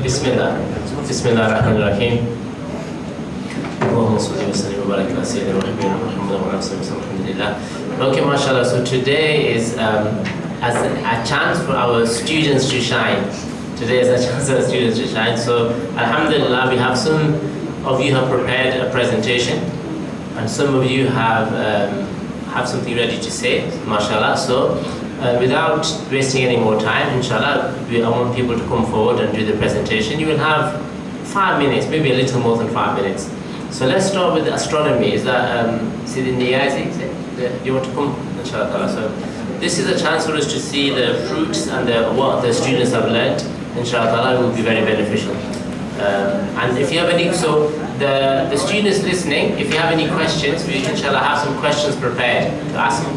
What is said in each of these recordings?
Bismillah. Bismillah ar-Rahman ar-Rahim. Okay, mashallah. So today is as a chance for our students to shine. Today is a chance for our students to shine. So alhamdulillah, we have some of you have prepared a presentation, and some of you have something ready to say, mashallah. So without wasting any more time, inshallah, I want people to come forward and do the presentation. You will have 5 minutes, maybe a little more than 5 minutes. So let's start with astronomy. Is that Sidi Niyazi? You want to come? Inshallah. So this is a chance for us to see the fruits and what the students have learned. Inshallah, it will be very beneficial. And if you have any, so the students listening, if you have any questions, we inshallah have some questions prepared to ask them.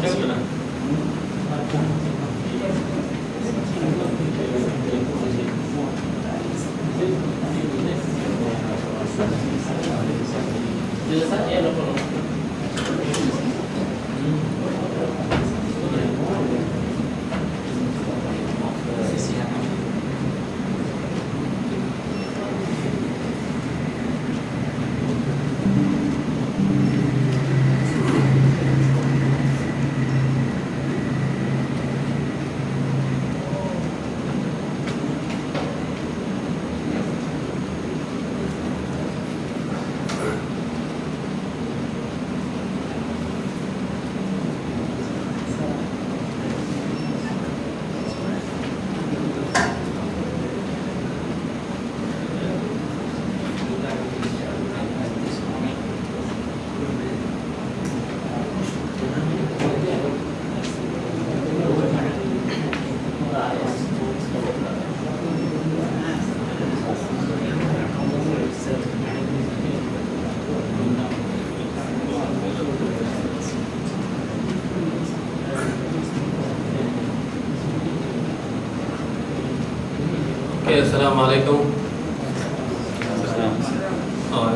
Assalamu alaikum.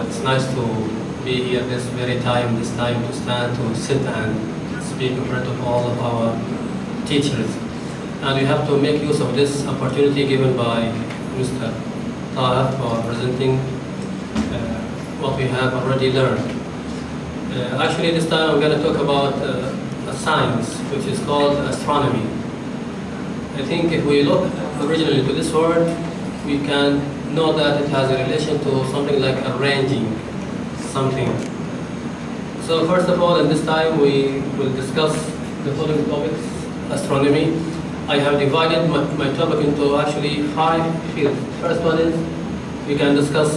It's nice to be here this time to stand, to sit and speak in front of all of our teachers. And we have to make use of this opportunity given by Mr. Taha for presenting what we have already learned. Actually, this time I'm going to talk about a science which is called astronomy. I think if we look originally to this word, we can know that it has a relation to something like arranging something. So first of all, in this time we will discuss the following topics: astronomy. I have divided my topic into actually 5 fields. First one is we can discuss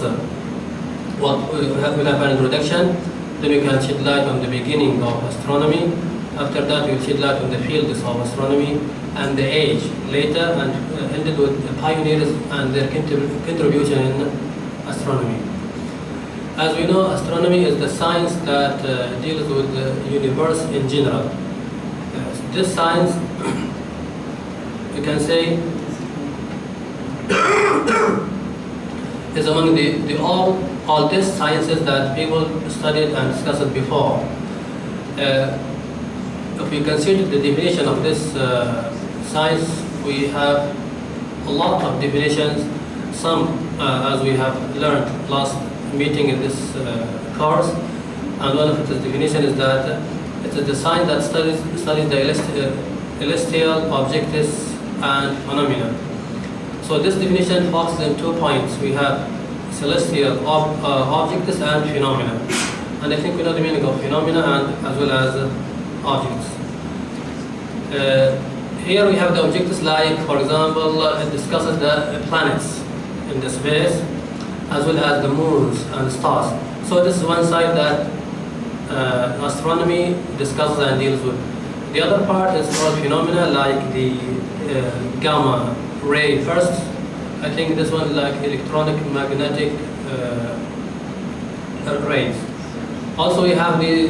we'll have an introduction, then we can shed light on the beginning of astronomy. After that, we'll shed light on the fields of astronomy and the age later, and ended with the pioneers and their contribution in astronomy. As we know, astronomy is the science that deals with the universe in general. This science, you can say, is among the oldest sciences that people studied and discussed before. If we consider the definition of this science, we have a lot of definitions. Some, as we have learned last meeting in this course, and one of its definition is that it is the science that studies the celestial objects and phenomena. So this definition focuses on 2 points. We have celestial objects and phenomena, and I think we know the meaning of phenomena and as well as objects. Here we have the objects like, for example, it discusses the planets in the space as well as the moons and stars. So this is one side that astronomy discusses and deals with. The other part is called phenomena like the gamma ray first. I think this one is like electronic magnetic rays. Also we have the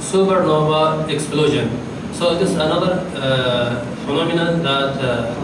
supernova explosion. So So this is another phenomenon that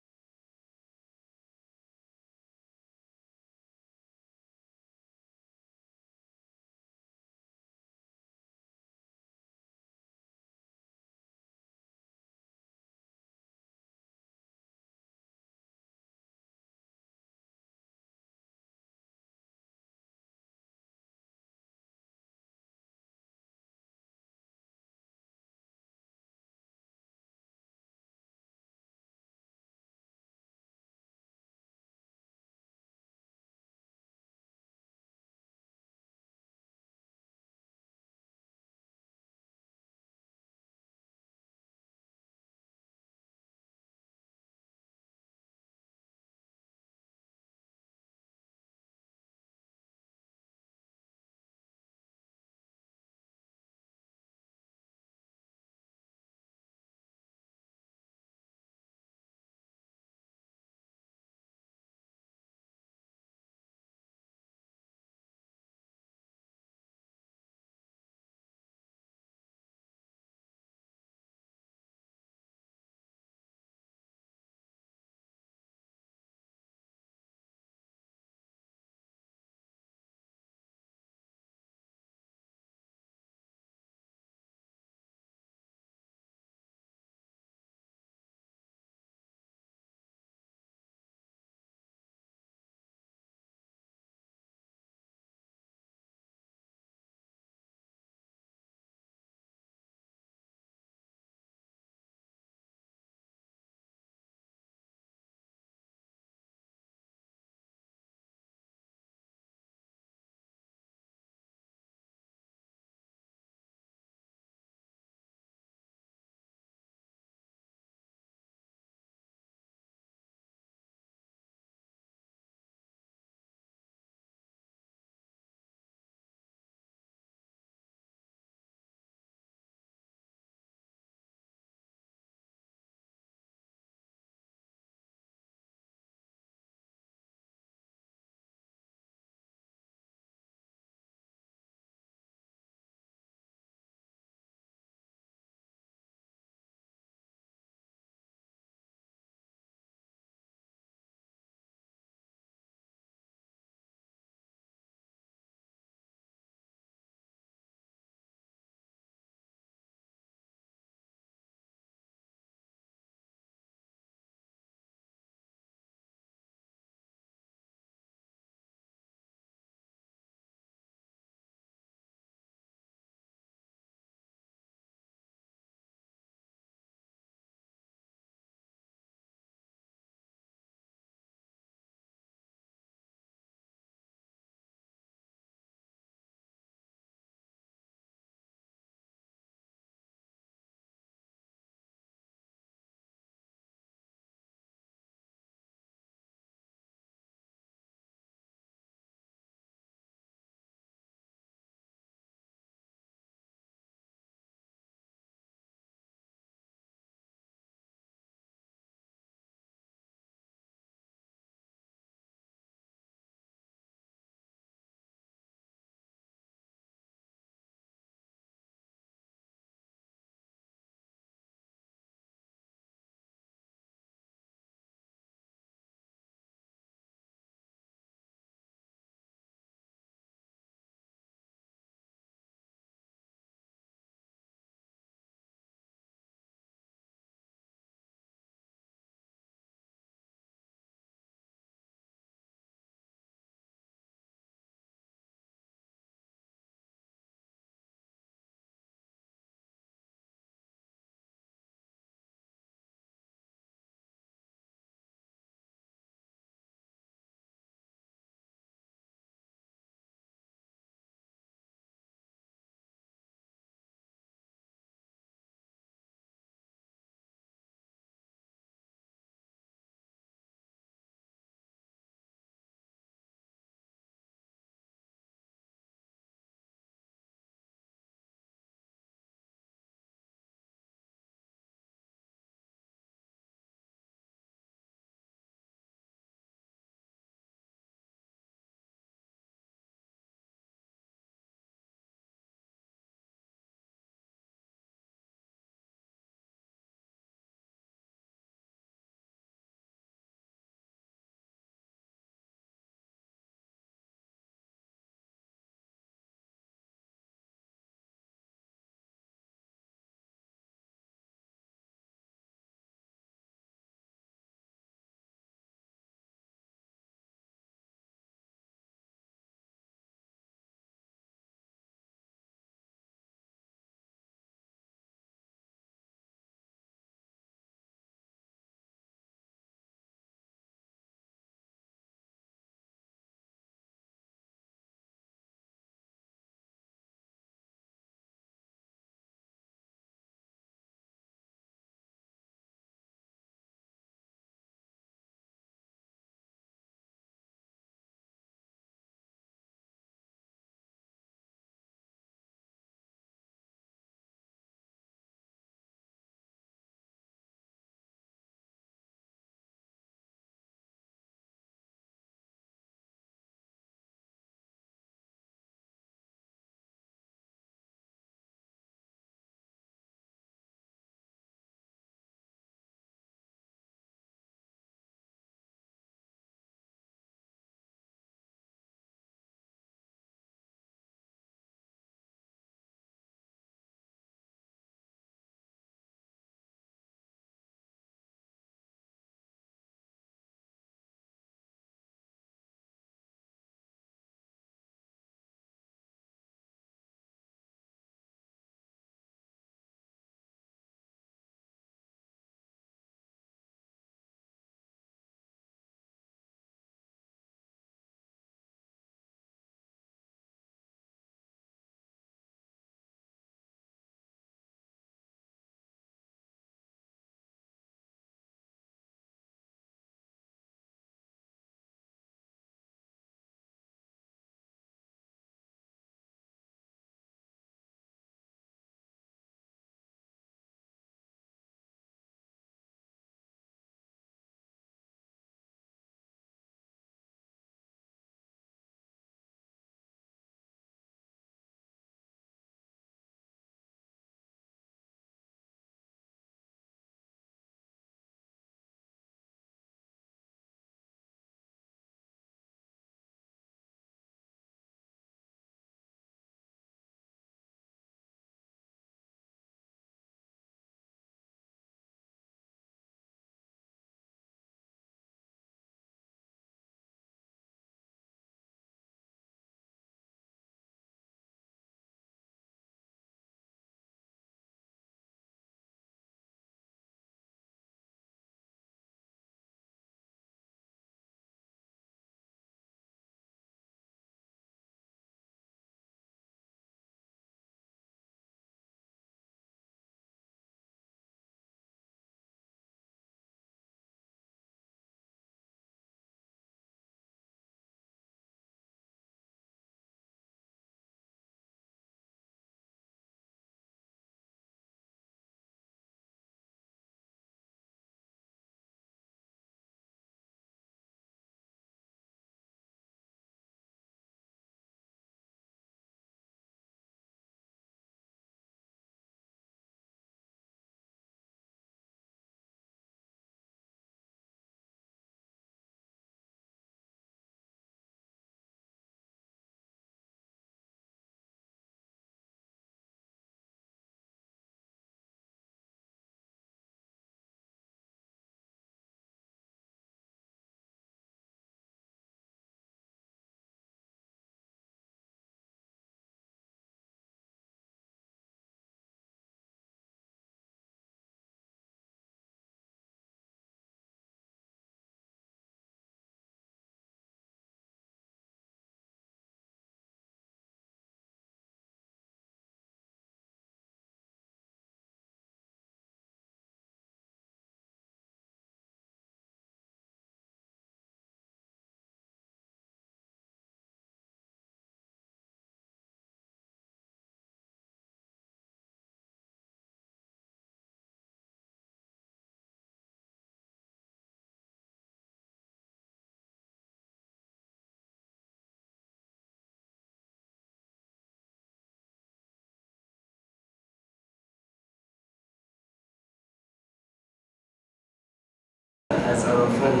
as our friend,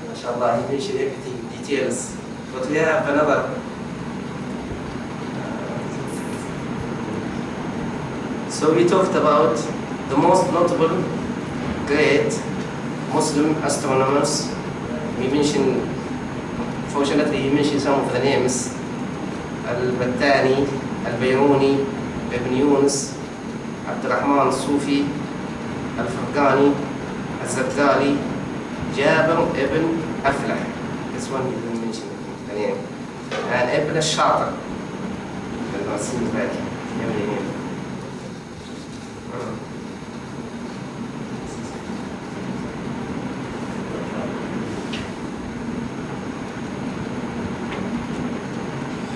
mashallah, he mentioned everything, details. But we have another. So we talked about the most notable great Muslim astronomers. We mentioned, fortunately, he mentioned some of the names: Al-Battani, Al-Bayruni, Ibn Yunus, Abdurrahman Sufi, Al-Farghani, Al-Zabdali, Jabir ibn Aflah. This one he didn't mention the name. And Ibn al-Shatir. It seems like every name.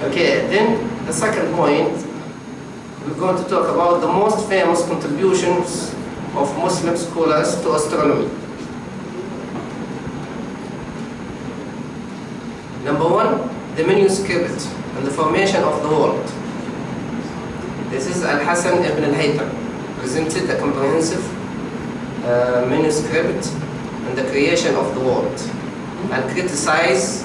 Okay, then the second point, we're going to talk about the most famous contributions of Muslim scholars to astronomy. Number one, the manuscript and the formation of the world. This is Al-Hasan ibn al-Haytham, presented a comprehensive manuscript on the creation of the world, and criticized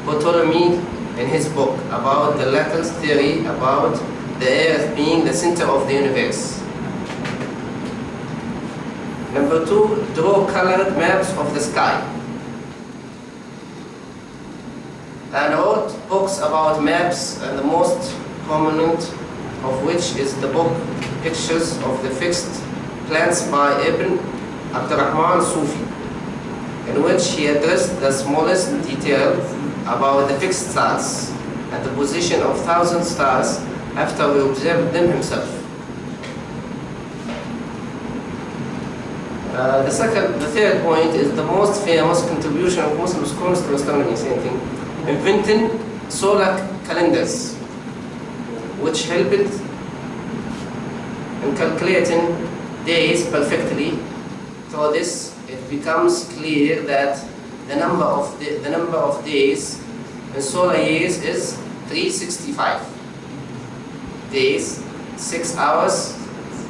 Ptolemy in his book about the lattice theory about the earth being the center of the universe. Number two, draw colored maps of the sky. And wrote books about maps, and the most prominent of which is the book Pictures of the Fixed Planets by Ibn Abdurrahman Sufi, in which he addressed the smallest detail about the fixed stars and the position of 1,000 stars after he observed them himself. The third point is the most famous contribution of Muslim scholars to astronomy, same thing. Inventing solar calendars, which helped in calculating days perfectly. Through this, it becomes clear that the number of days in solar years is 365 days, 6 hours,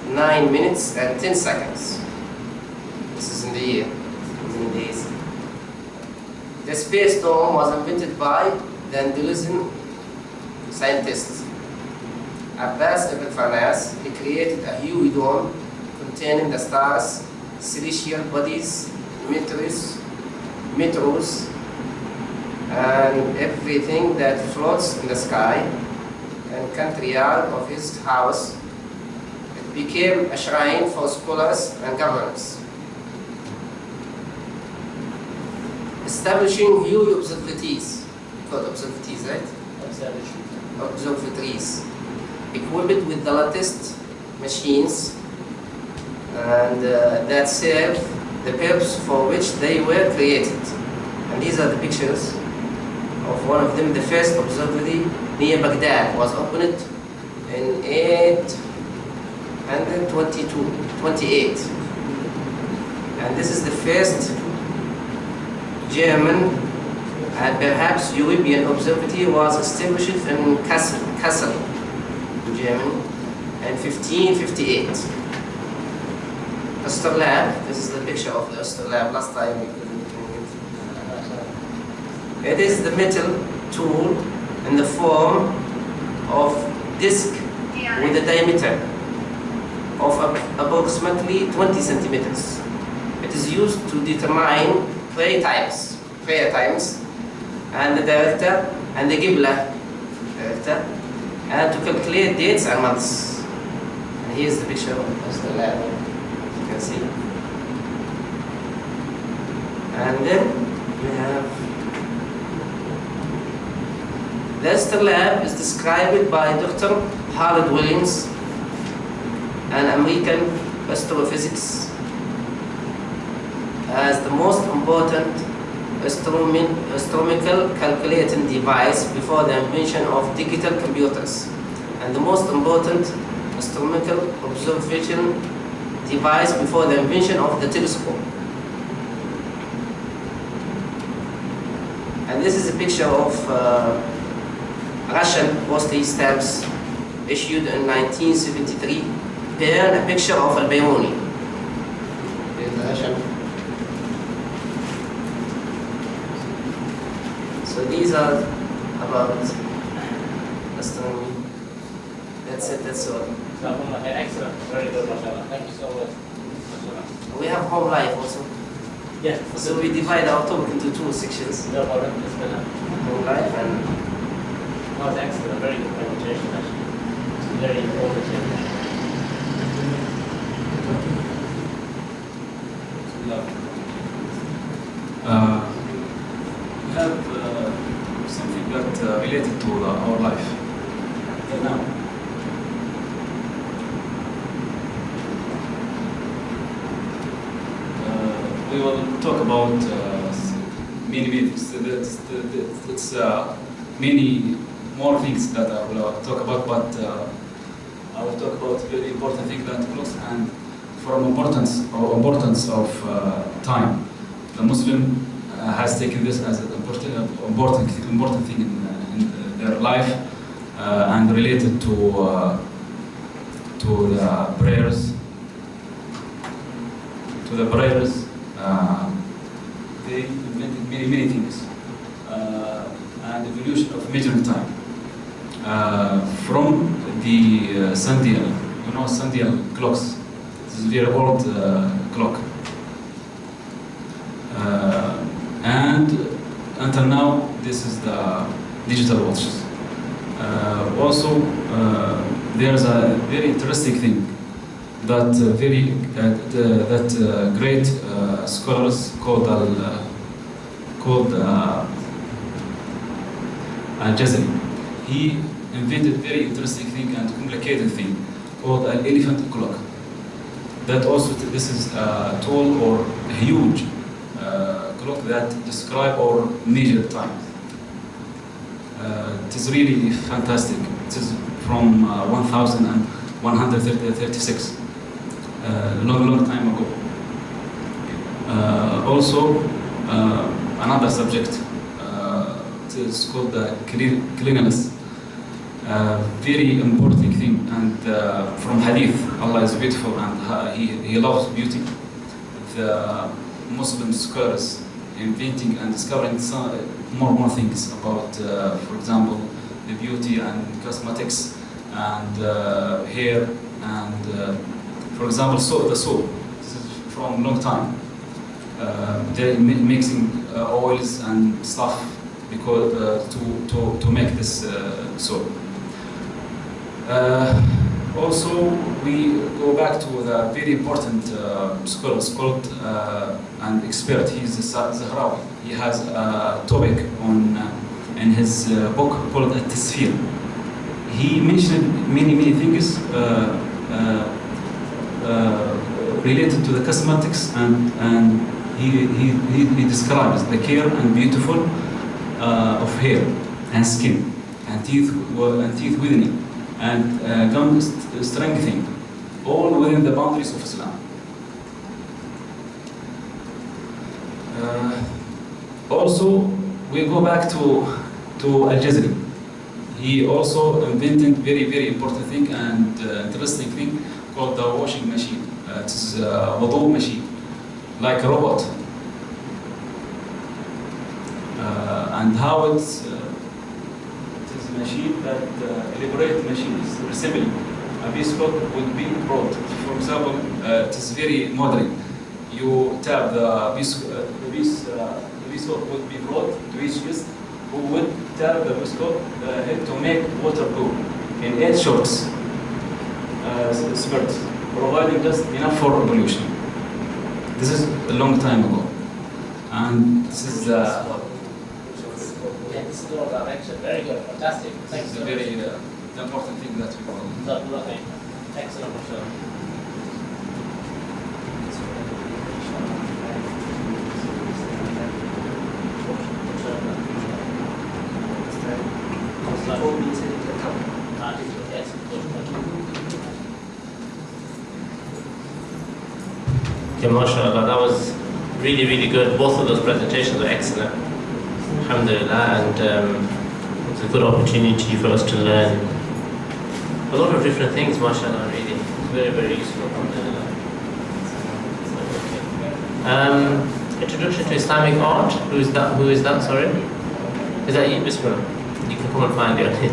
9 minutes, and 10 seconds. This is in the year, in days. The space dome was invented by the Andalusian scientist Abbas ibn Farnas. He created a huge dome containing the stars, celestial bodies, meteors, and everything that floats in the sky, and courtyard of his house. It became a shrine for scholars and governors. Establishing huge observatories, called observatories, right? Observatories, equipped with the latest machines, and that serve the purpose for which they were created. And these are the pictures of one of them. The first observatory near Baghdad was opened in 828. And this is the first German and perhaps European observatory was established in Kassel, Germany, in 1558. Astrolabe, this is the picture of the astrolabe. Last time we couldn't bring it. It is the metal tool in the form of disc with a diameter of approximately 20 centimeters. It is used to determine prayer times, and the director and the Qibla director, and to calculate dates and months. And here's the picture of the astrolabe, you can see. And then we have the astrolabe is described by Dr. Harold Williams, an American astrophysics, as the most important astronomical calculating device before the invention of digital computers, and the most important astronomical observation device before the invention of the telescope. And this is a picture of Russian postage stamps issued in 1973, bearing a picture of Al-Bayruni. Here's the Russian these are about astronomy. That's it, that's all. Excellent, very good, mashallah. Thank you so much. Mashallah. We have home life also. Yes. So we divide our topic into two sections. No problem, Bismillah. Home life and That was excellent, very good presentation actually. It's very informative. We have something that related to our life. Okay, now. We will talk about many things. It's many more things that I will talk about, but I will talk about very important thing that close and from importance of time. The Muslim has taken this as an important thing in their life and related to the prayers. They invented many things and evolution of measuring time from the sundial, sundial clocks. This is a very old clock, and until now this is the digital watches. Also, there's a very interesting thing that great scholars called Al-Jazari. He invented very interesting thing and complicated thing called an elephant clock. That also this is a tall or a huge clock that describe or measure time. It is really fantastic. It is from 1136. Long time ago. Also, another subject, it is called the cleanliness. Very important thing, and from Hadith, Allah is beautiful and He loves beauty. The Muslim scholars inventing and discovering some more things about, for example, the beauty and cosmetics and hair and, for example, the soap. This is from long time. They're mixing oils and stuff because to make this soap. Also, we go back to the very important scholars called and expert. He's Zahrawi. He has a topic on in his book called At-Tasfir. He mentioned many things related to the cosmetics, and he describes the care and beautiful of hair and skin and teeth whitening and gum strengthening, all within the boundaries of Islam. Also, we go back to Al-Jazari. He also invented very important thing and interesting thing called the washing machine. It's a wudu machine, like a robot. And how it is a machine that elaborate machines resembling a biscuit would be brought. For example, it is very modern. You tap the biscuit would be brought to each guest who would tap the biscuit to make water go in 8 shots, spurts, providing just enough for pollution. This is a long time ago, and this is this is your direction. Very good, fantastic. Thanks a very important thing that we call. Excellent, mashallah. Okay, mashallah, that was really good. Both of those presentations were excellent. Alhamdulillah, and it's a good opportunity for us to learn a lot of different things, mashallah, really. Very useful, alhamdulillah. Introduction to Islamic art. Who is that, sorry? Is that you, Bismillah? You can come and find it.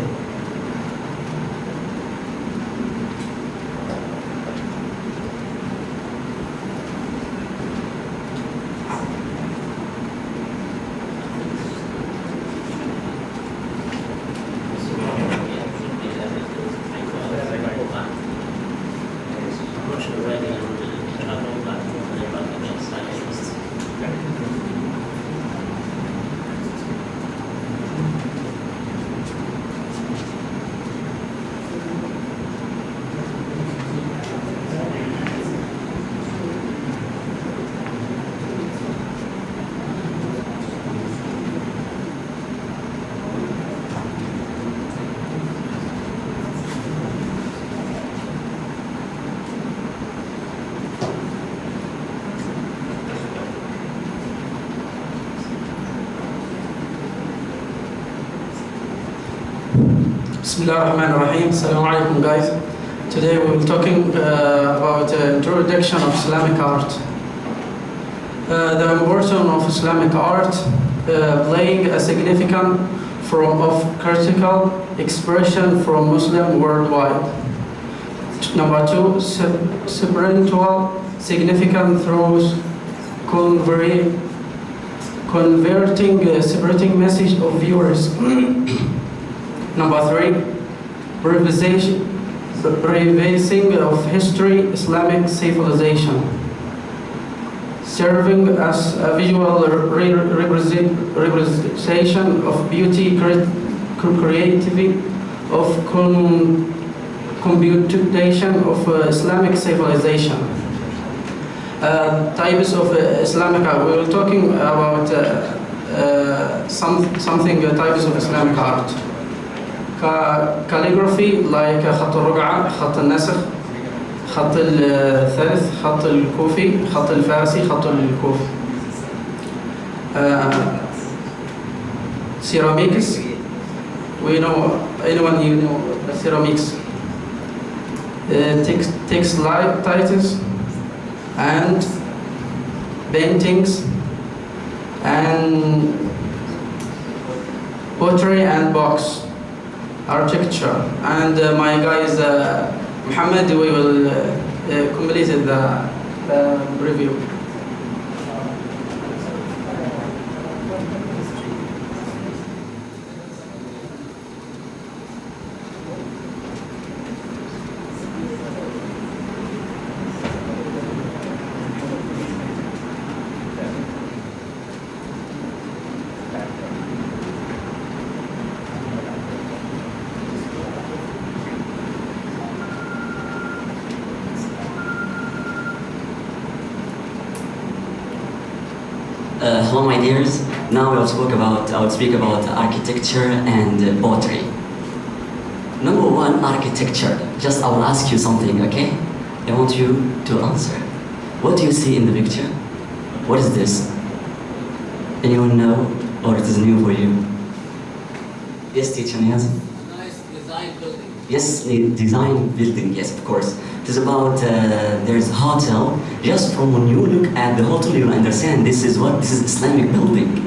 Bismillahirrahmanirrahim. Assalamu alaikum, guys. Today we will be talking about introduction of Islamic art. The importance of Islamic art playing a significant form of critical expression from Muslim worldwide. Number two, spiritual significant through converting separating message of viewers. Number three, revising of history, Islamic civilization, serving as a visual representation of beauty, creativity, of computation of Islamic civilization. Types of Islamic art. We were talking about types of Islamic art. Calligraphy like خط الرقعة, خط النسخ, خط الثلث, خط الكوفي, خط الفارسي, خط الكوفي. Ceramics, we know, anyone you know ceramics. Textiles and paintings and pottery and box. Architecture, and my guys Muhammad, we will complete the review. Hello, my dears. Now I will speak about architecture and pottery. Number one, architecture. Just I will ask you something, okay? I want you to answer. What do you see in the picture? What is this? Anyone know, or it is new for you? Yes, teacher Niaz? Nice design building. Yes, design building, yes, of course. It is about, there's a hotel. Just from when you look at the hotel, you understand this is Islamic building.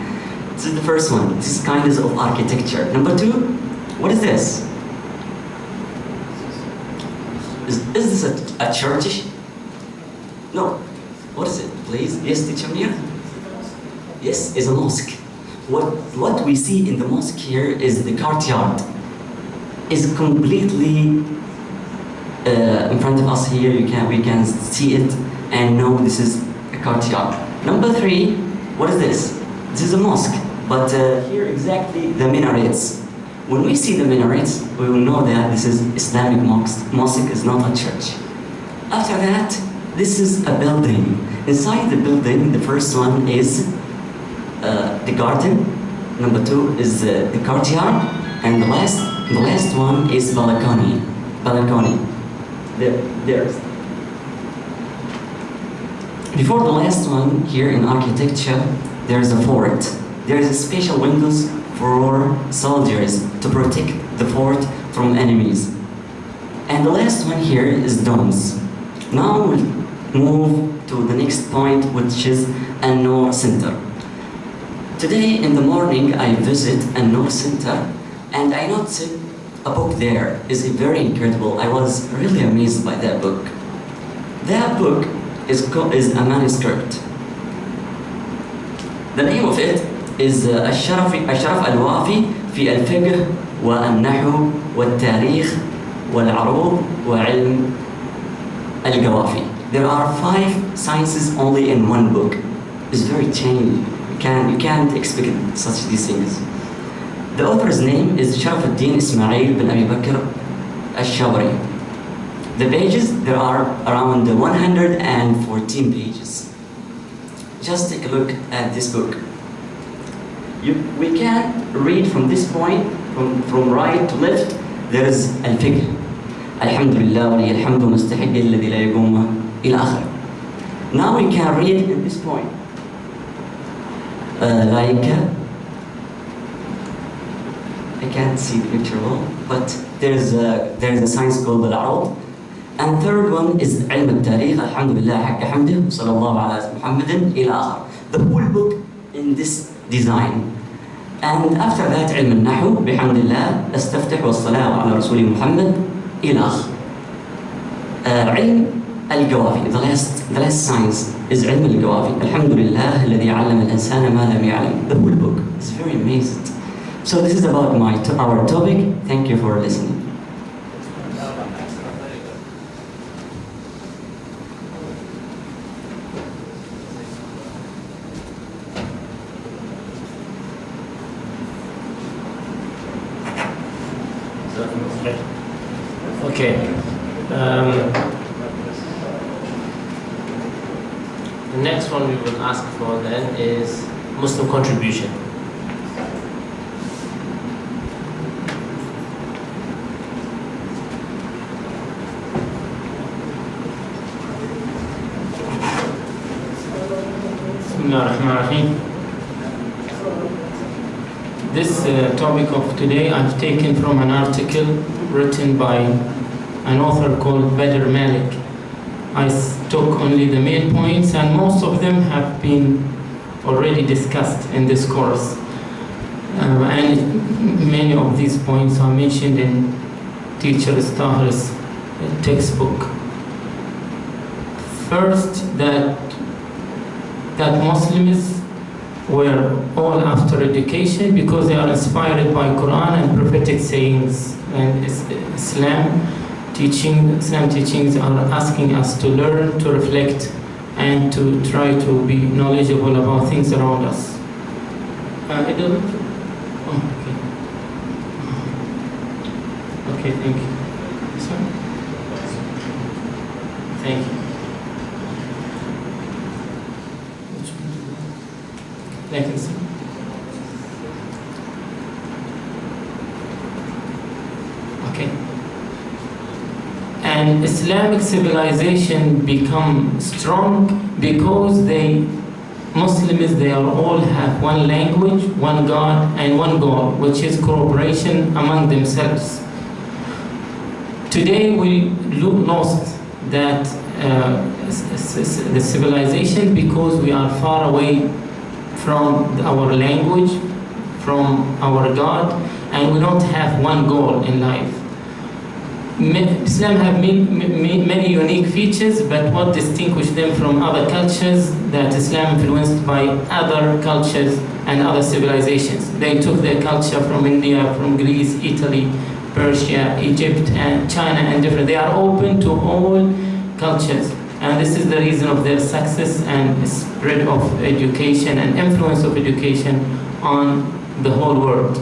This is the first one. This is kind of architecture. Number two, what is this? Is this a church? No. What is it, please? Yes, teacher Mir? Yes, it's a mosque. What we see in the mosque here is the courtyard. Is completely in front of us here. We can see it and know this is a courtyard. Number three, what is this? This is a mosque, but here exactly the minarets. When we see the minarets, we will know that this is Islamic mosque. Mosque is not a church. After that, this is a building. Inside the building, the first one is the garden. Number two is the courtyard, and the last one is balcony. There. Before the last one, here in architecture, there is a fort. There is special windows for soldiers to protect the fort from enemies. And the last one here is domes. Now we'll move to the next point, which is An-Noor Center. Today in the morning, I visit a Noor Center, and I noticed a book there is very incredible. I was really amazed by that book. That book is a manuscript. The name of it is الشرف الوافي في الفقه والنحو والتاريخ والعروض وعلم القوافي. There are 5 sciences only in one book. It's very changed. You can't expect such these things. The author's name is Sharafuddin Ismail bin Abi Bakr al-Shawri. The pages, there are around 114 pages. Just take a look at this book. We can read from this point, from right to left, there is al-fiqh. Alhamdulillah wa alhamdu mustahid alladhi la yaqum ila akhir. Now we can read at this point. I can't see the picture well, but there's a science called al-arud. And third one is علم التاريخ. Alhamdulillah حق حمده صلى الله على محمد إلى آخر. The whole book in this design. And after that علم النحو بحمد الله استفتح والصلاة على رسول محمد إلى آخر. علم القوافي, the last science is علم القوافي. الحمد لله الذي علم الإنسان ما لم يعلم. The whole book is very amazing. So this is about our topic. Thank you for listening. Okay. The next one we will ask for then is Muslim contribution. This topic of today I've taken from an article written by an author called Badr Malik. I took only the main points, and most of them have been already discussed in this course. And many of these points are mentioned in Teacher Tahir's textbook. First, that Muslims were all after education because they are inspired by Quran and prophetic sayings, and Islam teachings are asking us to learn, to reflect, and to try to be knowledgeable about things around us. It doesn't? Oh, okay. Okay, thank you. Sorry? Thank you. Thank you, sir. Okay. And Islamic civilization become strong because Muslims, they all have one language, one God, and one goal, which is cooperation among themselves. Today we lost that the civilization because we are far away from our language, from our God, and we don't have one goal in life. Islam have many unique features, but what distinguishes them from other cultures that Islam influenced by other cultures and other civilizations. They took their culture from India, from Greece, Italy, Persia, Egypt, and China, and different. They are open to all cultures, and this is the reason of their success and spread of education and influence of education on the whole world.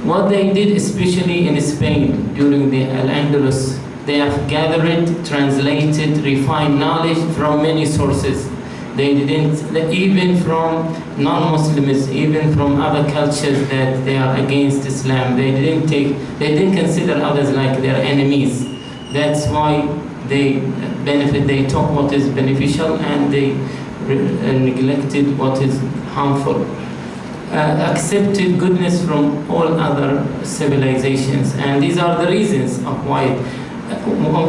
What they did, especially in Spain during the Al-Andalus, they have gathered, translated, refined knowledge from many sources. They didn't, even from non-Muslims, even from other cultures that they are against Islam, they didn't consider others like their enemies. That's why they benefit, they taught what is beneficial and they neglected what is harmful. Accepted goodness from all other civilizations, and these are the reasons of why.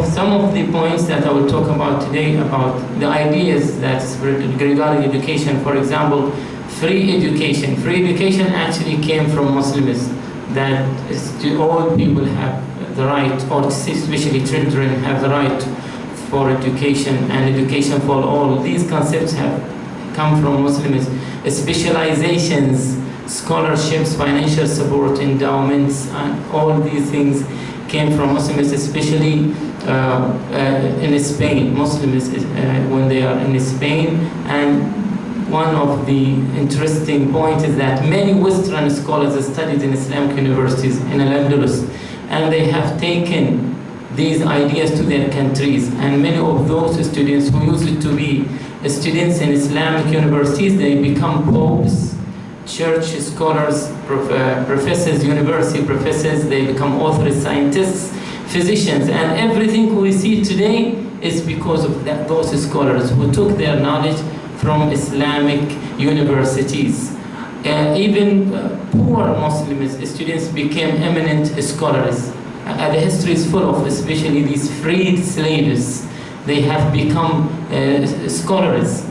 Some of the points that I will talk about today about the ideas that regarding education, for example, free education. Free education actually came from Muslims, that all people have the right, or especially children have the right for education, and education for all. These concepts have come from Muslims. Specializations, scholarships, financial support, endowments, and all these things came from Muslims, especially in Spain. Muslims, when they are in Spain. And one of the interesting points is that many Western scholars studied in Islamic universities in Al-Andalus, and they have taken these ideas to their countries. And many of those students who used to be students in Islamic universities, they become popes, church scholars, professors, university professors, they become authors, scientists, physicians, and everything we see today is because of those scholars who took their knowledge from Islamic universities. Even poor Muslim students became eminent scholars. The history is full of, especially these freed slaves. They have become scholars.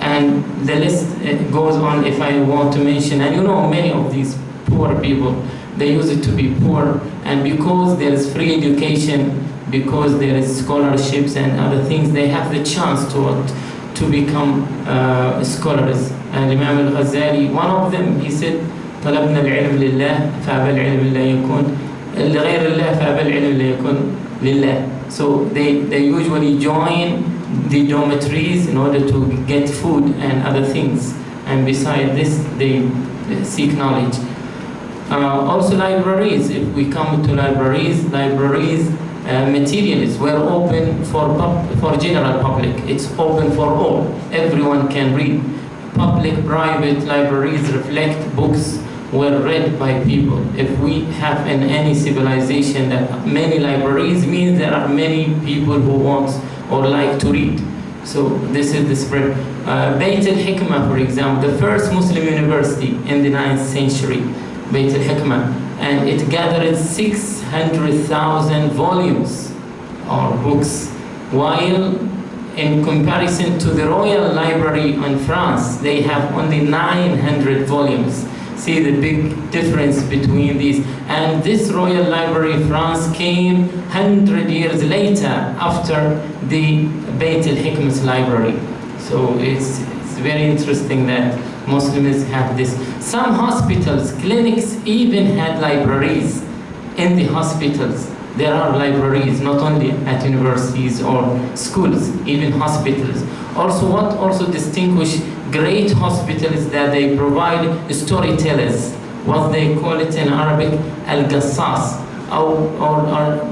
And the list goes on if I want to mention. And you know, many of these poor people, they used to be poor. And because there is free education, because there is scholarships and other things, they have the chance to become scholars. And Imam al-Ghazali, one of them, he said, طلبنا العلم لله فأبى العلم لا يكون لغير الله فأبى العلم لا يكون لله. So they usually join the dormitories in order to get food and other things. And beside this, they seek knowledge. Also libraries, if we come to libraries, materials were open for general public. It's open for all. Everyone can read. Public, private libraries reflect books were read by people. If we have in any civilization that many libraries, means there are many people who want or like to read. So this is the spread. Bayt al-Hikmah, for example, the first Muslim university in the 9th century, Bayt al-Hikmah, and it gathered 600,000 volumes or books, while in comparison to the Royal Library in France, they have only 900 volumes. See the big difference between these. And this Royal Library in France came 100 years later after the Bayt al-Hikmah's library. So it's very interesting that Muslims have this. Some hospitals, clinics even had libraries in the hospitals. There are libraries, not only at universities or schools, even hospitals. Also, what also distinguish great hospitals that they provide storytellers, what they call it in Arabic, al-Gassas, or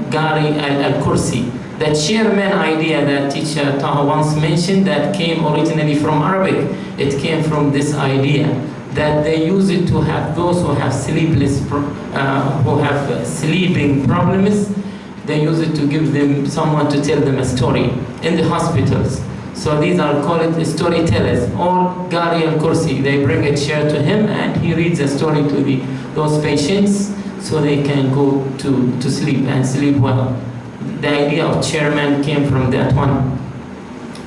Gari al-Kursi. The chairman idea that teacher Taha once mentioned that came originally from Arabic. It came from this idea that they use it to have those who have who have sleeping problems. They use it to give them someone to tell them a story in the hospitals. So these are called storytellers, or Gari al-Kursi. They bring a chair to him and he reads a story to those patients so they can go to sleep and sleep well. The idea of chairman came from that one.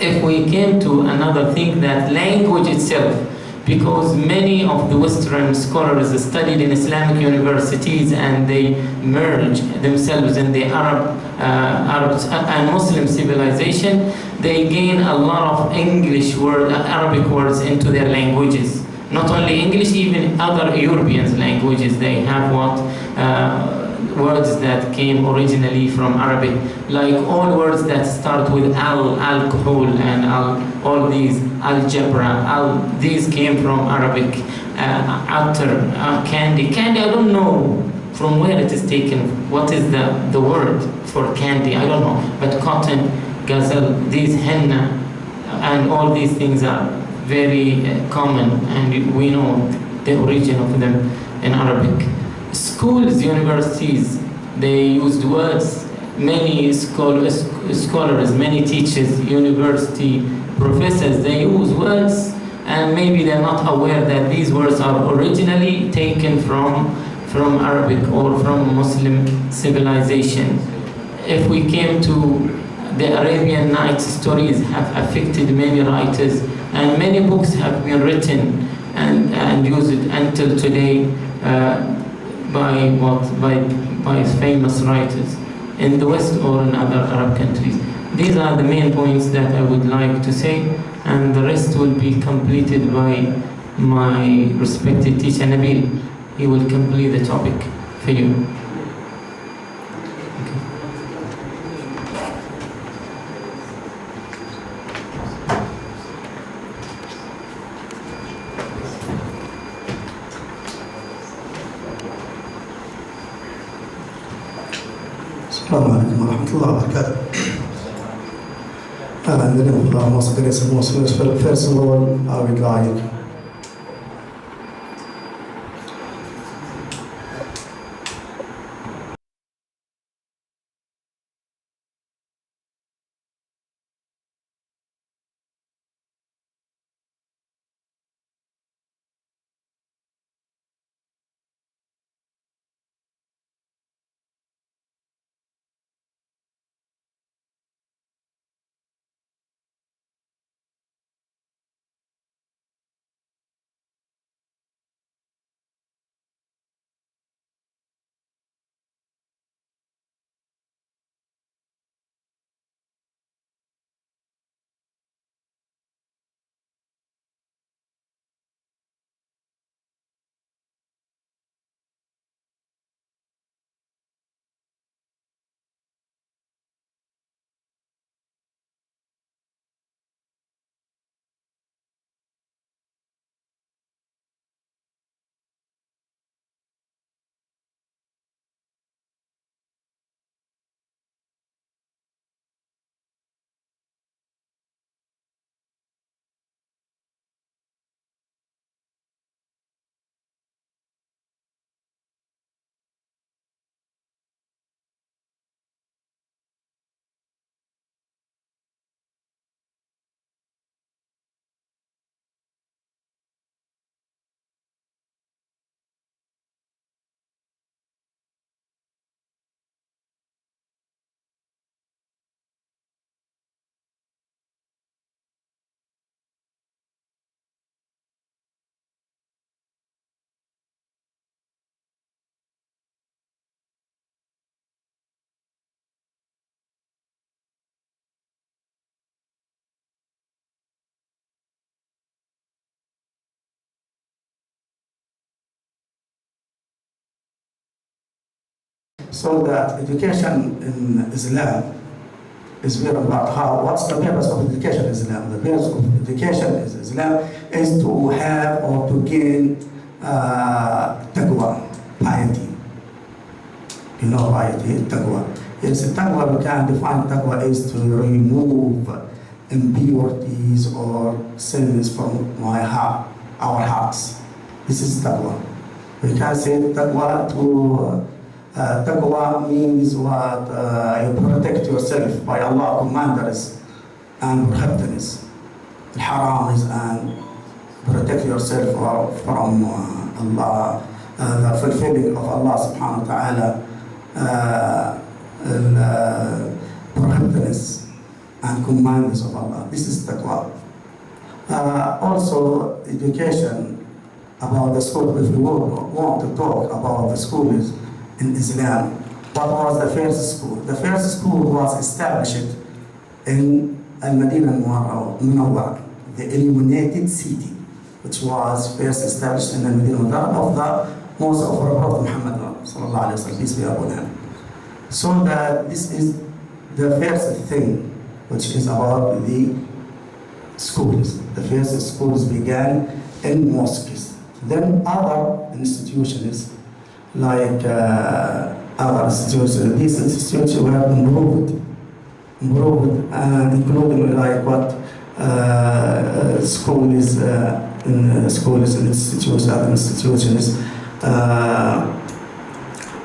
If we came to another thing, that language itself, because many of the Western scholars studied in Islamic universities and they merged themselves in the Arab and Muslim civilization, they gain a lot of Arabic words into their languages. Not only English, even other European languages, they have words that came originally from Arabic, like all words that start with alcohol and all these, algebra, these came from Arabic. Candy, I don't know from where it is taken. What is the word for candy? I don't know. But cotton, gazelle, these henna, and all these things are very common, and we know the origin of them in Arabic. Schools, universities, they used words. Many scholars, many teachers, university professors, they use words, and maybe they're not aware that these words are originally taken from Arabic or from Muslim civilization. If we came to the Arabian Nights, stories have affected many writers, and many books have been written and use it until today by famous writers in the West or in other Arab countries. These are the main points that I would like to say, and the rest will be completed by my respected teacher Nabil. He will complete the topic for you. السلام عليكم ورحمة الله وبركاته. In the name of Allah, most gracious and most merciful, first of all, I would like so that education in Islam is very about what's the purpose of education in Islam? The purpose of education in Islam is to have or to gain taqwa, piety. You know piety, taqwa. Yes, taqwa, we can define taqwa is to remove impurities or sins from my heart, our hearts. This is taqwa. We can say taqwa to taqwa means what you protect yourself by Allah commanders and prohibitors, harams, and protect yourself from Allah, the fulfilling of Allah subhanahu wa ta'ala, prohibitors and commanders of Allah. This is taqwa. Also, education about the school. If we want to talk about the schools in Islam, what was the first school? The first school was established in Al-Madinah Munawwara, the illuminated city, which was first established in Al-Madinah Munawwara of the most of our Prophet Muhammad sallallahu alaihi wasallam, peace be upon him. So that this is the first thing which is about the schools. The first schools began in mosques. Then other institutions like other institutions. These institutions were improved, and including like what schools and institutions, other institutions.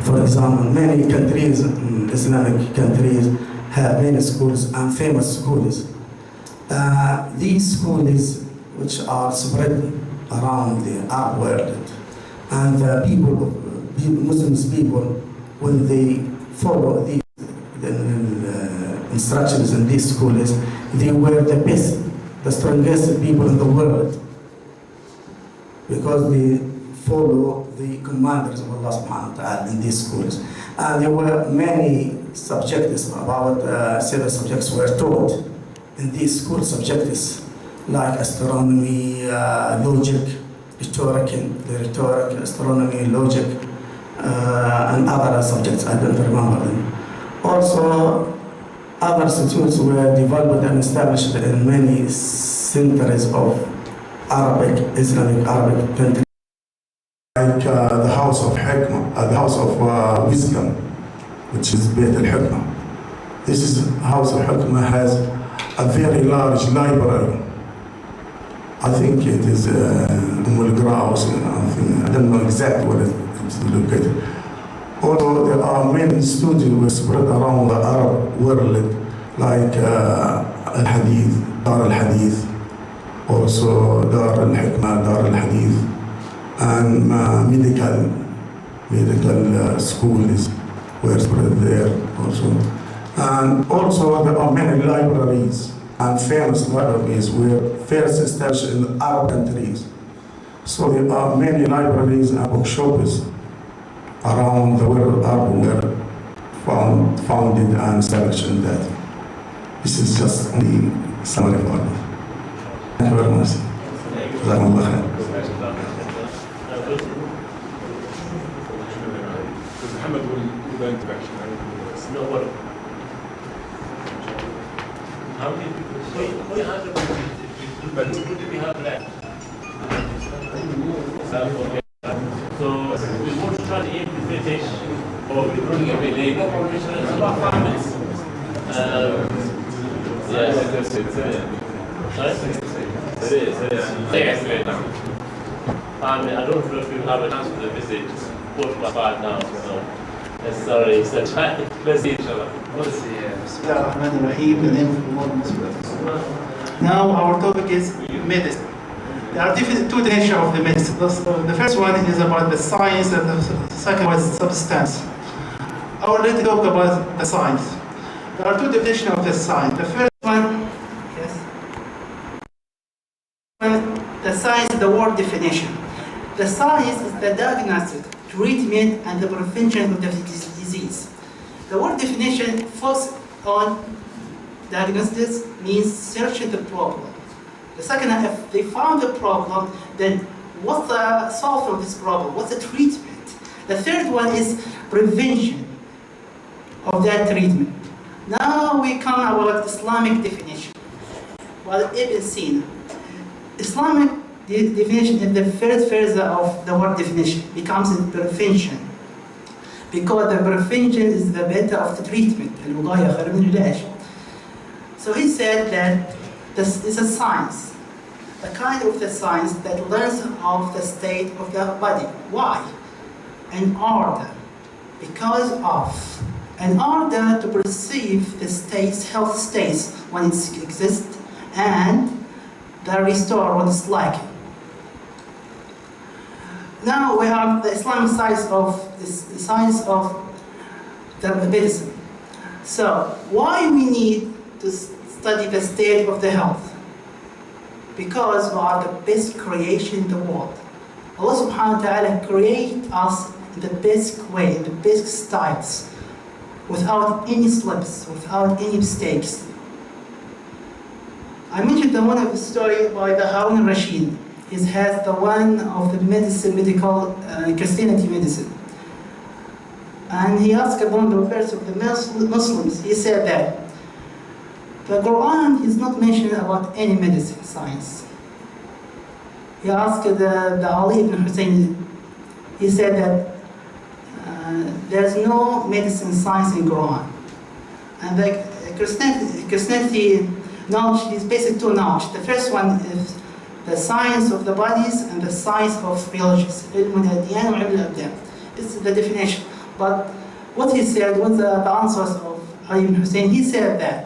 For example, many countries, Islamic countries, have many schools and famous schools. These schools, which are spread around the Arab world, and Muslims people, when they follow the instructions in these schools, they were the best, the strongest people in the world. because they follow the commanders of Allah subhanahu wa ta'ala in these schools. And there were many subjects about 7 subjects were taught in these school subjects, like astronomy, logic, rhetoric, astronomy, logic, and other subjects. I don't remember them. Also, other institutes were developed and established in many centers of Islamic Arabic countries. Like the House of Hikmah, the House of Wisdom, which is Beit al-Hikmah. This is House of Hikmah has a very large library. I think it is Qura or something. I don't know exactly where it is located. Although there are many studios spread around the Arab world, like Al-Hadith, Dar al-Hadith, also Dar al-Hikmah, Dar al-Hadith, and medical schools were spread there also. And also there are many libraries and famous libraries were first established in Arab countries. So there are many libraries and bookshops around the world were founded and established in that. This is just the summary of it. Thank you very much. Jazakumullah khair. Muhammad will do the introduction. No worry. How many people? Who do we have left? So we want to try to aim to finish, or we're running a bit late. It's about 5 minutes. Yes. It is. I don't know if we have a chance for the visit. It's 4:05 now, so sorry. Let's see each other. Bismillahirrahmanirrahim, in the name of Allah, most blessed. Now our topic is medicine. There are two definitions of the medicine. The first one is about the science, and the second one is substance. I would like to talk about the science. There are two definitions of the science. The first one, yes. The science is the word definition. The science is the diagnostic, treatment, and the prevention of the disease. The word definition focuses on diagnosis, means searching the problem. The second, if they found the problem, then what's the solution of this problem? What's the treatment? The third one is prevention of that treatment. Now we come about Islamic definition. Well, Ibn Sina. Islamic definition is the first phase of the word definition, becomes prevention. Because the prevention is the better of the treatment. So he said that this is a science, the kind of the science that learns of the state of the body. Why? In order, because of, in order to perceive the states, health states when it exists, and the restore when it's lacking. Now we have the Islamic science of the science of the medicine. So why we need to study the state of the health? Because we are the best creation in the world. Allah subhanahu wa ta'ala created us in the best way, in the best styles, without any slips, without any mistakes. I mentioned one of the story by the Harun al-Rashid. He has the one of the medical Christianity medicine. And he asked one of the first of the Muslims, he said that the Quran is not mentioned about any medicine science. He asked the Ali ibn Hussein, he said that there's no medicine science in Quran. And the Christianity knowledge is basic two knowledge. The first one is the science of the bodies and the science of religions. This is the definition. But what he said, what the answers of Ali ibn Hussein, he said that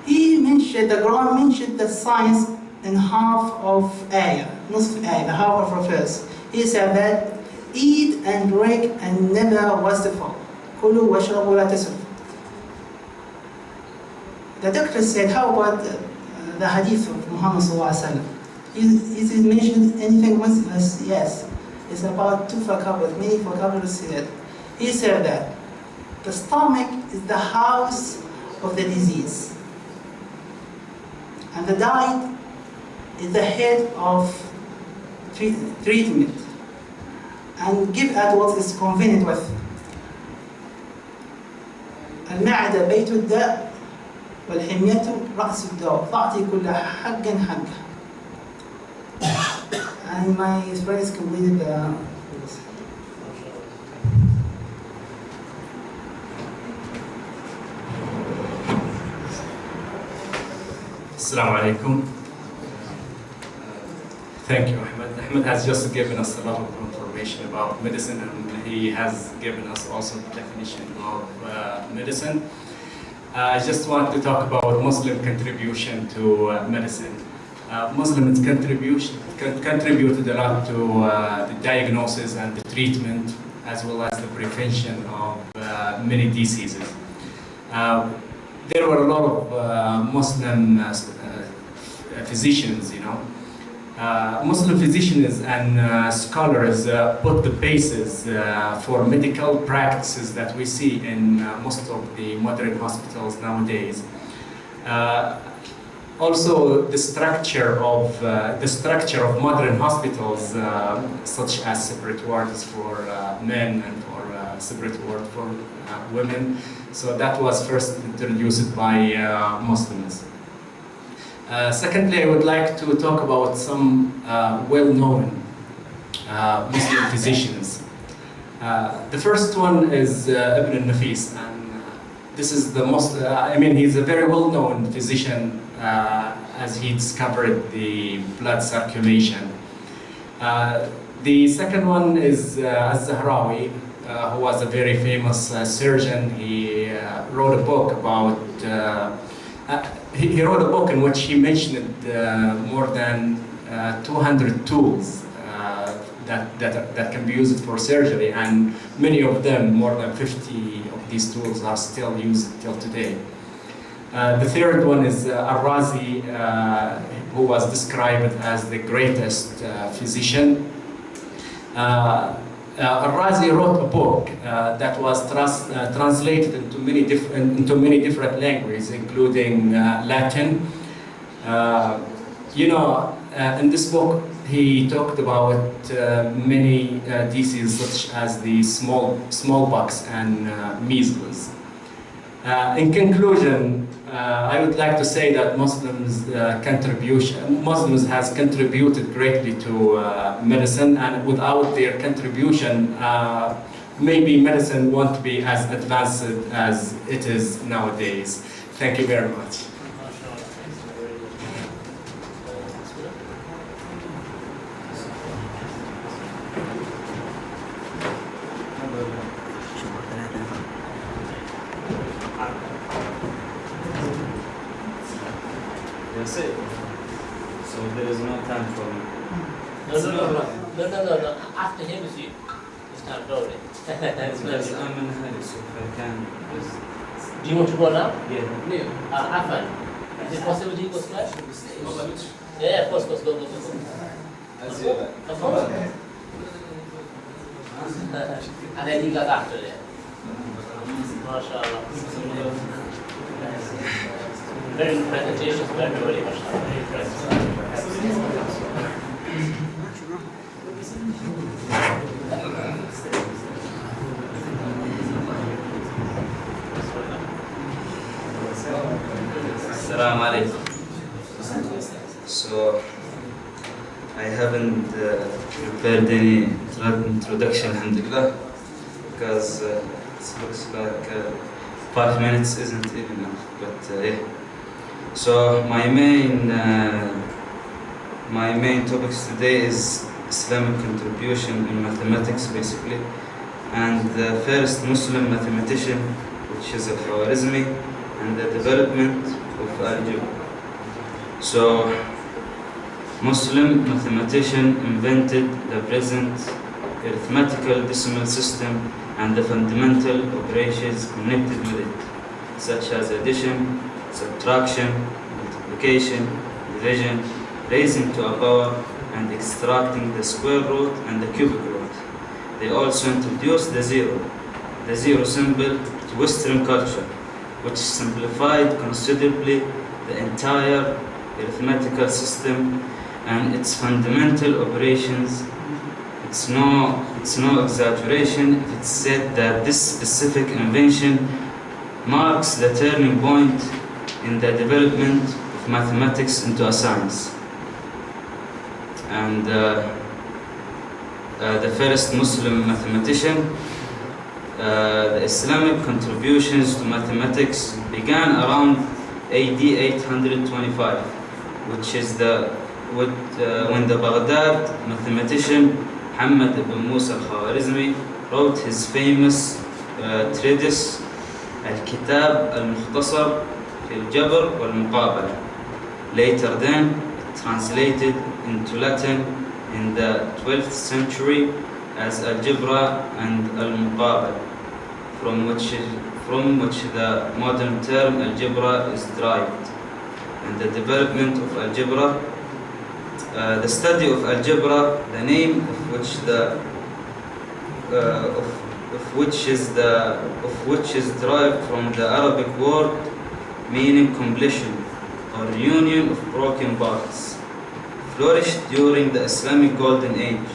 he mentioned, the Quran mentioned the science in half of ayah, نصف ayah, the half of a verse. He said that eat and drink and never wastiful. كلوا واشربوا لا تسرفوا. The doctor said, how about the hadith of Muhammad sallallahu alaihi wasallam? Is it mentioned anything Muslim? Yes. It's about two vocabularies, many vocabularies here. He said that the stomach is the house of the disease, and the diet is the head of treatment, and give at what is convenient with. المعدة بيت الداء والحمية رأس الدواء فأعطي كل حق حقه. And my friends completed the Assalamu alaikum. Thank you, Ahmed. Ahmed has just given us a lot of information about medicine, and he has given us also the definition of medicine. I just want to talk about Muslim contribution to medicine. Muslims contributed a lot to the diagnosis and the treatment, as well as the prevention of many diseases. There were a lot of Muslim physicians, Muslim physicians and scholars put the basis for medical practices that we see in most of the modern hospitals nowadays. Also, the structure of modern hospitals, such as separate wards for men and for separate ward for women. So that was first introduced by Muslims. Secondly, I would like to talk about some well-known Muslim physicians. The first one is Ibn al-Nafis, and this is the most, he's a very well-known physician as he discovered the blood circulation. The second one is Az-Zahrawi, who was a very famous surgeon. He wrote a book about he wrote a book in which he mentioned more than 200 tools that can be used for surgery, and many of them, more than 50 of these tools, are still used till today. The third one is Al-Razi, who was described as the greatest physician. Al-Razi wrote a book that was translated into many different languages, including Latin. In this book, he talked about many diseases such as the smallpox and measles. In conclusion, I would like to say that Muslims has contributed greatly to medicine, and without their contribution, maybe medicine won't be as advanced as it is nowadays. Thank you very much. That's it. So there is no time for me. No. After him is you. It's not rolling. Because I'm in a hurry, so if I can just... Do you want to go now? Yeah. Afan, is it possible to go splash? Yeah, of course, go. As you like. Of course. And then he got after there. MashaAllah. Very good presentations, very much. Very impressive. Assalamu alaikum. So, I haven't prepared any introduction, alhamdulillah, because it looks like 5 minutes isn't even enough, but yeah. So my main topics today is Islamic contribution in mathematics, basically, and the first Muslim mathematician, which is Al-Khwarizmi, and the development of algebra. So, Muslim mathematician invented the present arithmetical decimal system and the fundamental operations connected with it, such as addition, subtraction, multiplication, division, raising to a power, and extracting the square root and the cubic root. They also introduced the zero symbol to Western culture, which simplified considerably the entire arithmetical system and its fundamental operations. It's no exaggeration if it's said that this specific invention marks the turning point in the development of mathematics into a science. And the first Muslim mathematician, the Islamic contributions to mathematics began around AD 825, which is when the Baghdad mathematician Muhammad ibn Musa al-Khwarizmi wrote his famous treatise Al-Kitab al-Mukhtasar fi al-Jabr wal-Muqabala. Later then, it translated into Latin in the 12th century as Algebra and Al-Muqabala, from which the modern term algebra is derived. And the development of algebra, the study of algebra, the name of which is derived from the Arabic word meaning completion or union of broken parts, flourished during the Islamic Golden Age.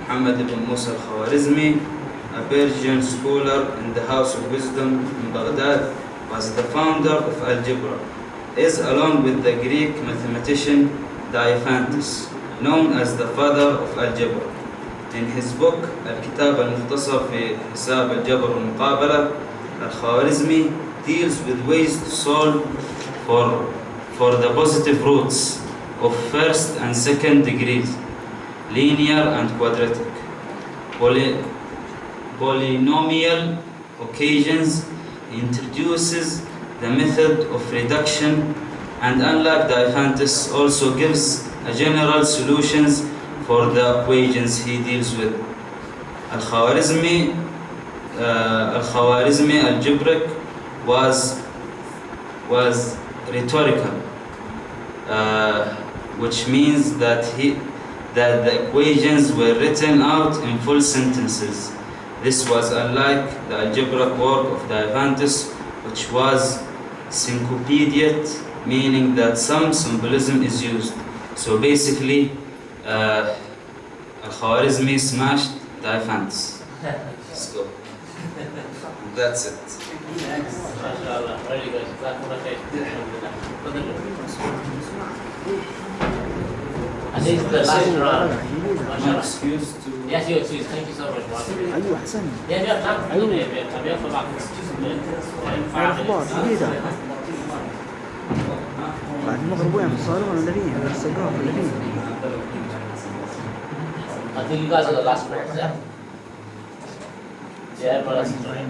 Muhammad ibn Musa al-Khwarizmi, a Persian scholar in the House of Wisdom in Baghdad, was the founder of algebra, is along with the Greek mathematician Diophantus, known as the father of algebra. In his book Al-Kitab al-Mukhtasar fi Hisab al-Jabr wal-Muqabala, al-Khwarizmi deals with ways to solve for the positive roots of first and second degrees, linear and quadratic, polynomial occasions. He introduces the method of reduction, and unlike Diophantus, also gives a general solutions for the equations he deals with. Al-Khwarizmi algebraic was rhetorical, which means that the equations were written out in full sentences. This was unlike the algebraic work of Diophantus, which was syncopediate, meaning that some symbolism is used. So basically, Al-Khwarizmi smashed Diophantus. Let's go. That's it. MashaAllah, very good. And this is the last round. Excuse to... Yes, you're excused. Thank you so much, Martin. أيوة أحسن. أخبار جديدة. بعد المغرب وين الصالون ولا فين؟ السقاف ولا فين؟ I think you guys are the last ones, yeah? Yeah, everyone else is right.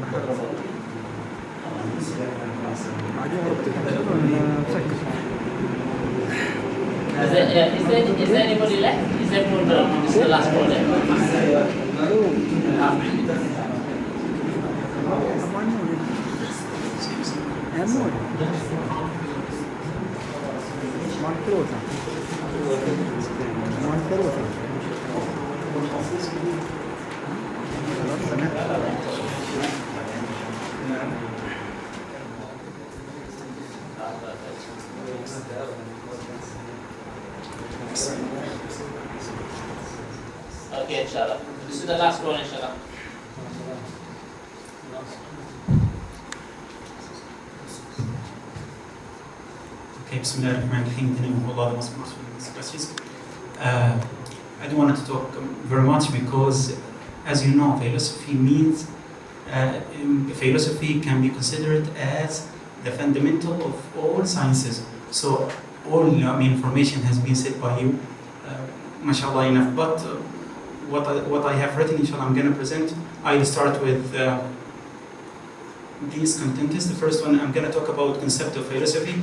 Is there anybody left? Is everyone done? This is the last one Okay, inshallah. This is the last one, inshallah. Okay, Bismillah ar-Rahman ar-Rahim, in the name of Allah, the most merciful and most gracious. I don't want to talk very much because, as you know, philosophy means, philosophy can be considered as the fundamental of all sciences. So all information has been said by you, mashallah enough. But what I have written, inshallah, I'm going to present. I'll start with these contents. The first one, I'm going to talk about concept of philosophy.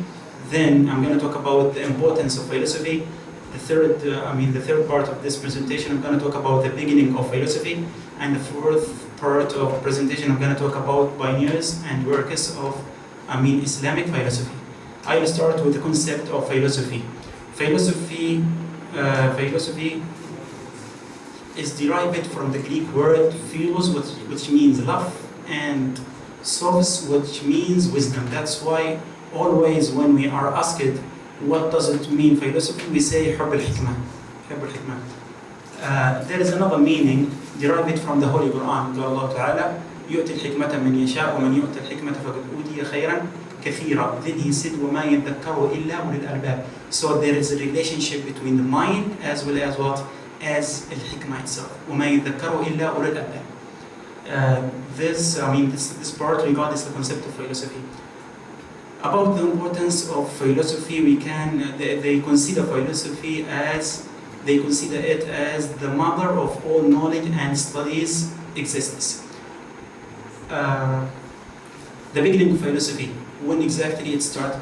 Then I'm going to talk about the importance of philosophy. The third part of this presentation, I'm going to talk about the beginning of philosophy. And the fourth part of the presentation, I'm going to talk about pioneers and workers of Islamic philosophy. I will start with the concept of philosophy. Philosophy philosophy is derived from the Greek word philos, which means love, and sophos, which means wisdom. That's why always when we are asked what does it mean philosophy, we say حب الحكمة. حب الحكمة. There is another meaning derived from the Holy Quran. قال الله تعالى يؤتي الحكمة من يشاء ومن يؤتى الحكمة فقد أوتي خيرا كثيرا. Then he said وما يذكر إلا أولي الألباب. So there is a relationship between the mind as well as what? As الحكمة itself. وما يذكر إلا أولي الألباب. This part regards the concept of philosophy. About the importance of philosophy, they consider philosophy as, they consider it as the mother of all knowledge and studies exists. The beginning of philosophy, when exactly it started?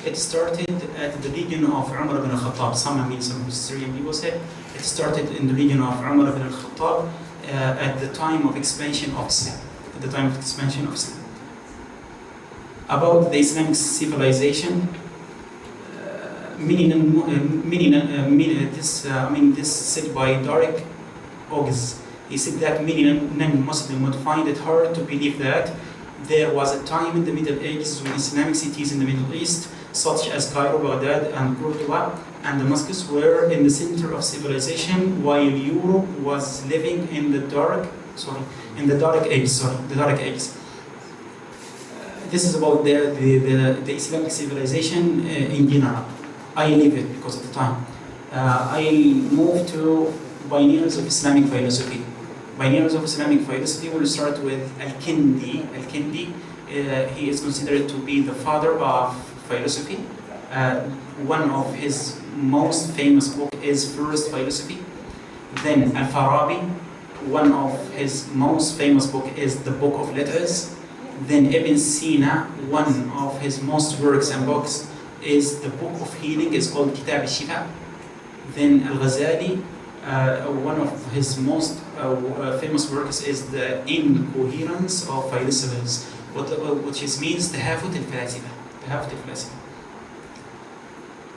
It started at the region of Umar ibn al-Khattab. Some historian people say it started in the region of Umar ibn al-Khattab at the time of expansion of Islam. About the Islamic civilization, this said by Tariq Oghuz. He said that many non-Muslims would find it hard to believe that there was a time in the Middle Ages when Islamic cities in the Middle East, such as Cairo, Baghdad, and Cordoba, and Damascus, were in the center of civilization, while Europe was living in the dark ages. This is about the Islamic civilization in general. I leave it because of the time. I move to pioneers of Islamic philosophy. Pioneers of Islamic philosophy will start with Al-Kindi. Al-Kindi, he is considered to be the father of philosophy. One of his most famous books is First Philosophy. Then Al-Farabi, one of his most famous books is the Book of Letters. Then Ibn Sina, one of his most works and books is the Book of Healing, is called Kitab al-Shifa. Then Al-Ghazali, one of his most famous works is the Incoherence of Philosophers, which means Tahafut al-Falasifa.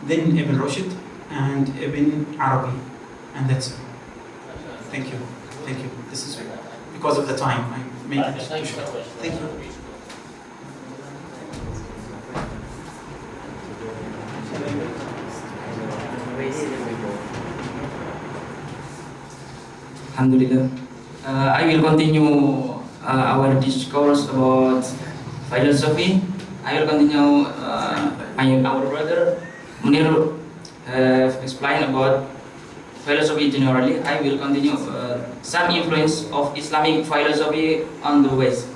Then Ibn Rushd and Ibn Arabi, and that's it. Thank you. This is because of the time. I make it too short. Thank you. Alhamdulillah. I will continue our discourse about philosophy. I will continue. Our brother Munir have explained about philosophy generally. I will continue some influence of Islamic philosophy on the West,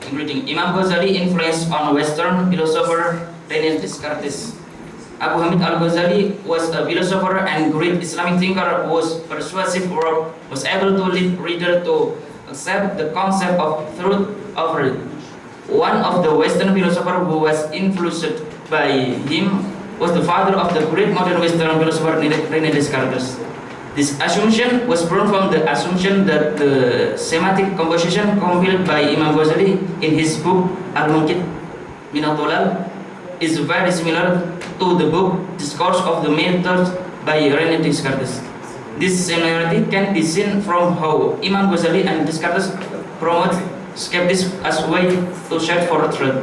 including Imam Ghazali influence on Western philosopher René Descartes. Abu Hamid al-Ghazali was a philosopher and great Islamic thinker whose persuasive work was able to lead readers to accept the concept of truth of it. One of the Western philosophers who was influenced by him was the father of the great modern Western philosopher René Descartes. This assumption was born from the assumption that the semantic composition compiled by Imam Ghazali in his book Al-Munqidh min ad-Dalal is very similar to the book Discourse of the Methods by René Descartes. This similarity can be seen from how Imam Ghazali and Descartes promote skepticism as a way to search for truth.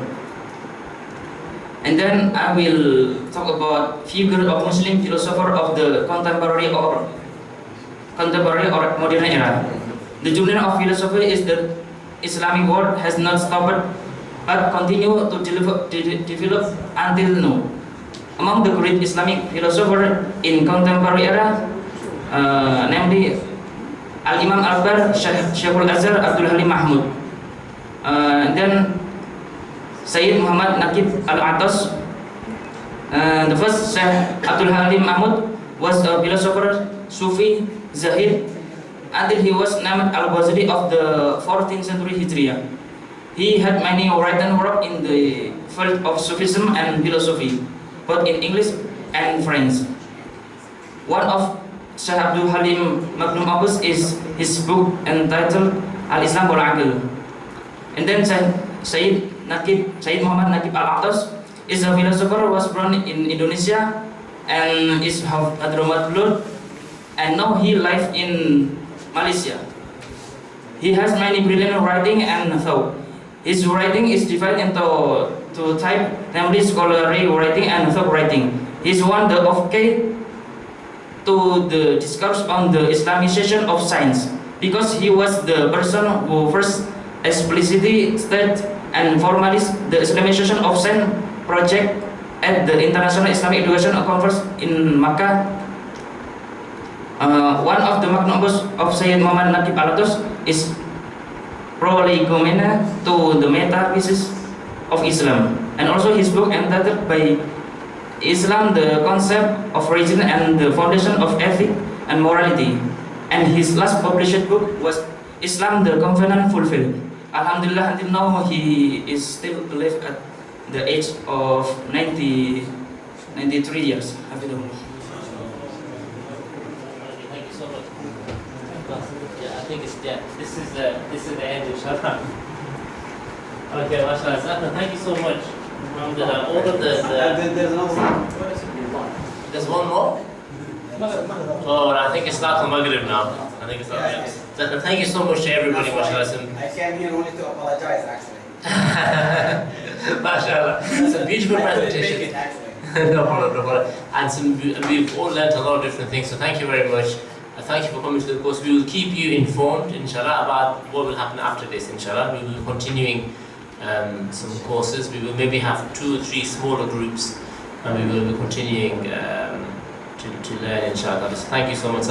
And then I will talk about figure of Muslim philosopher of the contemporary or modern era. The journey of philosophy is that Islamic world has not stopped but continue to develop until now. Among the great Islamic philosophers in contemporary era, namely Al-Imam Al-Akbar, Shaykhul Azhar, Abdul Halim Mahmud. Then Sayyid Muhammad Naqib Al-Atas. The first Shaykh Abdul Halim Mahmud was a philosopher, Sufi, Zahid, until he was named Al-Ghazali of the 14th century Hijriah. He had many written works in the field of Sufism and philosophy, both in English and French. One of Shaykh Abdul Halim Magnum Opus is his book entitled Al-Islam wal-Aql. And then Sayyid Muhammad Naqib Al-Atas is a philosopher who was born in Indonesia and is Hadramaut, and now he lives in Malaysia. He has many brilliant writing and thought. His writing is divided into two types, namely scholarly writing and thought writing. He is one of key to the discourse on the Islamization of science, because he was the person who first explicitly stated and formalized the Islamization of science project at the International Islamic Education Conference in Makkah. One of the magnum opus of Sayyid Muhammad Naqib Al-Atus is Prolegomena to the Metaphysics of Islam, and also his book entitled by Islam, the Concept of Religion and the Foundation of Ethics and Morality, and his last published book was Islam, the Covenant Fulfilled. Alhamdulillah, until now he is still alive at the age of 93 years. Hafidhullah. Thank you so much. Yeah, I think it's this is the end, inshallah. Okay, mashallah. Thank you so much. All of there's another one. There's one more? Oh, I think it's not Maghrib now. I think it's not. Yeah. Thank you so much to everybody, mashallah. I came here only to apologize, actually. Mashallah. It's a beautiful presentation. No problem, no problem. And we've all learned a lot of different things, so thank you very much. Thank you for coming to the course. We will keep you informed, inshallah, about what will happen after this, inshallah. We will be continuing some courses. We will maybe have 2 or 3 smaller groups, and we will be continuing to learn, inshallah. So thank you so much.